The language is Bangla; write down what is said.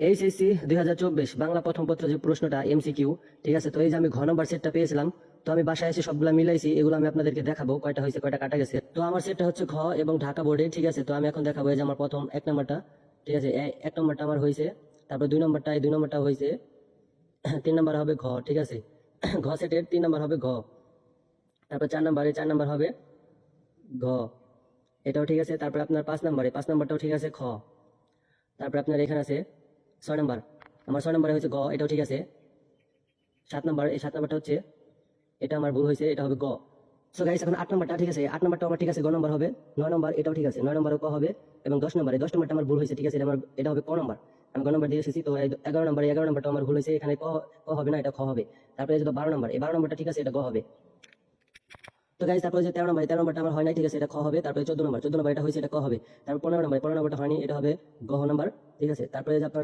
এইচএসসি 2024 বাংলা প্রথম পত্র যে প্রশ্নটা এমসিকিউ, ঠিক আছে। তো এই যে আমি ঘ নম্বর সেটটা পেয়েছিলাম, তো আমি বাসায় এসে সবগুলা মিলাইছি, এগুলো আমি আপনাদেরকে দেখাবো কয়টা হয়েছে কয়টা কাটা গেছে। তো আমার সেটটা হচ্ছে ঘ এবং ঢাকা বোর্ডে, ঠিক আছে। তো আমি এখন দেখাবো এই যে আমার প্রথম এক নম্বরটা, ঠিক আছে। এক নম্বরটা আমার হয়েছে, তারপর দুই নম্বরটা হয়েছে, তিন নম্বর হবে ঘ, ঠিক আছে। ঘ সেটের 3 নম্বর হবে ঘ, তারপর চার নাম্বার হবে ঘ, এটাও ঠিক আছে। তারপর আপনার পাঁচ নাম্বারটাও ঠিক আছে খ। তারপর আপনার এখানে আছে 6 নম্বর, আমার 6 নম্বরে হয়েছে গ, এটাও ঠিক আছে। 7 নম্বর, এই 7 নম্বরটা হচ্ছে, এটা আমার ভুল হয়েছে, এটা হবে গ। সো গাইস এখন 8 নম্বরটা ঠিক আছে, 8 নম্বরটা আমার ঠিক আছে গ নম্বর হবে। 9 নম্বর এটাও ঠিক আছে, 9 নম্বরও ক হবে। এবং 10 নম্বরটা আমার ভুল হয়েছে, ঠিক আছে, এটা হবে ক নম্বর। আমি গ নম্বর দিয়ে এসেছি, তো 11 নম্বরটা আমার ভুল হয়েছে, এখানে ক ক হবে না, এটা খ হবে। তারপরে এই যে 12 নম্বর, এই 12 নম্বরটা ঠিক আছে, এটা গ হবে। তো গাইস তারপরে যে 13 নম্বরটা আমার হয় নাই, ঠিক আছে, এটা খ হবে। তারপরে 14 নম্বর এটা হয়েছে, এটা ক হবে। তারপর 15 নম্বরটা হয়নি, এটা হবে গ নম্বর, ঠিক আছে। তারপরে যে আপনার